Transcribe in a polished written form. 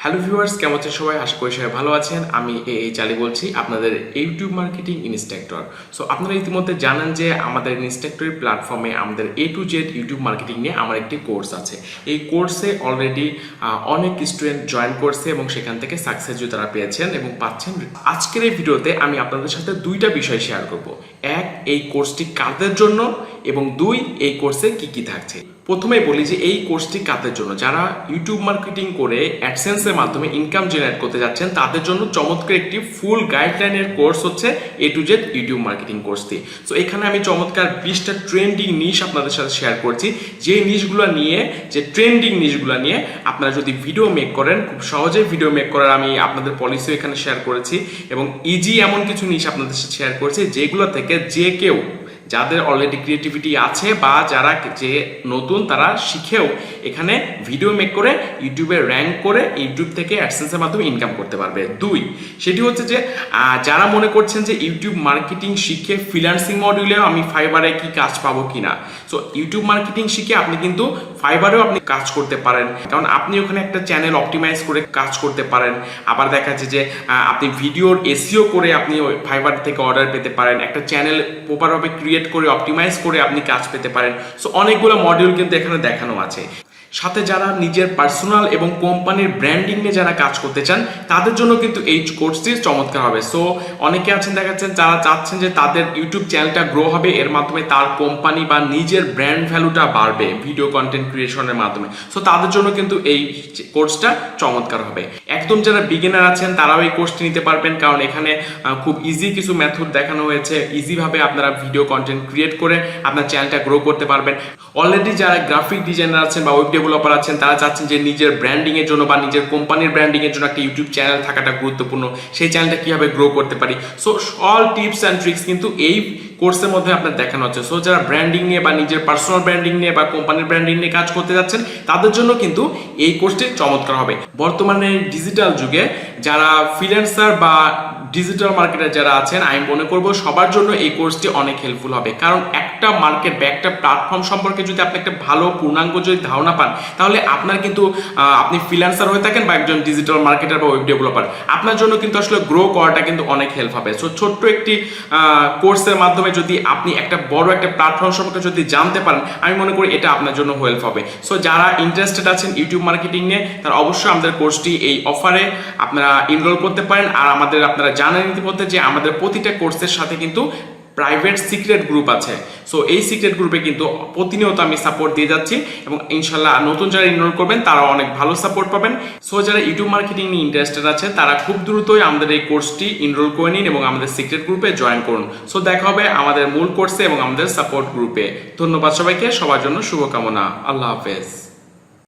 Hello viewers, কেমন আছেন সবাই? আশা করি সবাই ভালো আছেন। আমি চালি বলছি, আপনাদের ইউটিউব মার্কেটিং ইনস্ট্রাক্টর। সো আপনারা ইতিমধ্যে জানেন যে আমাদের ইনস্ট্রাক্টরের প্ল্যাটফর্মে আমাদের A to Z YouTube marketing নিয়ে আমার একটি কোর্স আছে। এই কোর্সে অলরেডি অনেক স্টুডেন্ট জয়েন করছে এবং সেখান থেকে সাকসেসও তারা পেয়েছেন এবং পাচ্ছেন। আজকের এই ভিডিওতে আমি আপনাদের সাথে দুইটা বিষয় শেয়ার করব। এক, এই কোর্সটি কাদের জন্য, এবং দুই, এই কোর্সে কি কি থাকছে। প্রথমেই বলি যে এই কোর্সটি কাদের জন্য, যারা ইউটিউব মার্কেটিং করে অ্যাডসেন্সের মাধ্যমে ইনকাম জেনারেট করতে যাচ্ছেন তাদের জন্য চমৎকার একটি ফুল গাইডলাইনের কোর্স হচ্ছে A to Z YouTube marketing কোর্সটি। সো এখানে আমি চমৎকার 20টা ট্রেন্ডিং নিশ আপনাদের সাথে শেয়ার করছি, যে নিশগুলো নিয়ে, যে ট্রেন্ডিং নিশগুলো নিয়ে আপনারা যদি ভিডিও মেক করেন, খুব সহজেই ভিডিও মেক করার আমি আপনাদের পলিসিও এখানে শেয়ার করেছি এবং ইজি এমন কিছু নিশ আপনাদের সাথে শেয়ার করেছি যেগুলো থেকে যে কেউ, যাদের অলরেডি ক্রিয়েটিভিটি আছে বা যারা যে নতুন, তারা শিখেও এখানে ভিডিও মেক করে ইউটিউবে র্যাঙ্ক করে ইউটিউব থেকে অ্যাডসেন্সের মাধ্যমে ইনকাম করতে পারবে। দুই, সেটি হচ্ছে যে যারা মনে করছেন যে ইউটিউব মার্কেটিং শিখে ফ্রিল্যান্সিং মডিউলেও আমি ফাইবারে কি কাজ পাবো কিনা। সো ইউটিউব মার্কেটিং শিখে আপনি কিন্তু ফাইবারেও আপনি কাজ করতে পারেন, কারণ আপনি ওখানে একটা চ্যানেল অপটিমাইজ করে কাজ করতে পারেন। আবার দেখা যাচ্ছে যে আপনি ভিডিওর এসইও করে আপনি ফাইবার থেকে অর্ডার পেতে পারেন, একটা চ্যানেল প্রপারভাবে ক্রিয়েট করে অপটিমাইজ করে আপনি কাজ পেতে পারেন। সো অনেকগুলো মডিউল কিন্তু এখানে দেখানো আছে। সাথে যারা নিজের পার্সোনাল এবং কোম্পানির ব্র্যান্ডিং নিয়ে যারা কাজ করতে চান তাদের জন্য কিন্তু এই কোর্সটি চমৎকার হবে। সো অনেকে আছেন, দেখাচ্ছেন যারা চাচ্ছেন যে তাদের ইউটিউব চ্যানেলটা গ্রো হবে, এর মাধ্যমে তার কোম্পানি বা নিজের ব্র্যান্ড ভ্যালুটা বাড়বে ভিডিও কন্টেন্ট ক্রিয়েশনের মাধ্যমে। সো তাদের জন্য কিন্তু এই কোর্সটা চমৎকার হবে। একদম যারা বিগিনার আছেন তারাও এই কোর্সটি নিতে পারবেন, কারণ এখানে খুব ইজি কিছু মেথড দেখানো হয়েছে। ইজিভাবে আপনারা ভিডিও কন্টেন্ট ক্রিয়েট করে আপনার চ্যানেলটা গ্রো করতে পারবেন। অলরেডি যারা গ্রাফিক ডিজাইনার আছেন বা ওয়েব ডেভেলপার আছেন তারা চাচ্ছেন যে নিজের ব্র্যান্ডিং এর জন্য বা নিজের কোম্পানির ব্র্যান্ডিং এর জন্য একটা ইউটিউব চ্যানেল থাকাটা গুরুত্বপূর্ণ, সেই চ্যানেলটা কিভাবে গ্রো করতে পারি। So all tips and tricks কিন্তু এই কোর্সের মধ্যে আপনার দেখানো হচ্ছে। সো যারা ব্র্যান্ডিং নিয়ে বা নিজের পার্সোনাল ব্র্যান্ডিং নিয়ে বা কোম্পানির ব্র্যান্ডিং নিয়ে কাজ করতে যাচ্ছেন তাদের জন্য কিন্তু এই কোর্সটি চমৎকার হবে। বর্তমানে ডিজিটাল যুগে যারা ফ্রিল্যান্সার বা ডিজিটাল মার্কেটার যারা আছেন, আমি মনে করবো সবার জন্য এই কোর্সটি অনেক হেল্পফুল হবে। কারণ একটা মার্কেট বা একটা প্ল্যাটফর্ম সম্পর্কে যদি আপনি একটা ভালো পূর্ণাঙ্গ যদি ধারণা পান, তাহলে আপনার কিন্তু আপনি ফ্রিল্যান্সার হয়ে থাকেন বা একজন ডিজিটাল মার্কেটার বা ওয়েব ডেভেলপার, আপনার জন্য কিন্তু আসলে গ্রো করাটা কিন্তু অনেক হেল্প হবে। সো ছোট্ট একটি কোর্সের মাধ্যমে যদি আপনি একটা বড় একটা প্ল্যাটফর্ম সম্পর্কে যদি জানতে পারেন, আমি মনে করি এটা আপনার জন্য হেল্প হবে। সো যারা ইন্টারেস্টেড আছেন ইউটিউব মার্কেটিং নিয়ে, তারা অবশ্যই আমাদের কোর্সটি এই অফারে আপনারা এনরোল করতে পারেন। আর আপনারা জানেন ইতিমধ্যে যে আমাদের প্রতিটা কোর্সের সাথে কিন্তু প্রাইভেট সিক্রেট গ্রুপ আছে। সো এই সিক্রেট গ্রুপে কিন্তু প্রতিনিয়ত আমি সাপোর্ট দিয়ে যাচ্ছি এবং ইনশাল্লাহ নতুন যারা এনরোল করবেন তারা অনেক ভালো সাপোর্ট পাবেন। সো যারা ইউটিউব মার্কেটিং নিয়ে ইন্টারেস্টেড আছে তারা খুব দ্রুতই আমাদের এই কোর্সটি এনরোল করে নিন এবং আমাদের সিক্রেট গ্রুপে জয়েন করুন। সো দেখা হবে আমাদের মূল কোর্সে এবং আমাদের সাপোর্ট গ্রুপে। ধন্যবাদ সবাইকে, সবার জন্য শুভকামনা। আল্লাহ হাফেজ।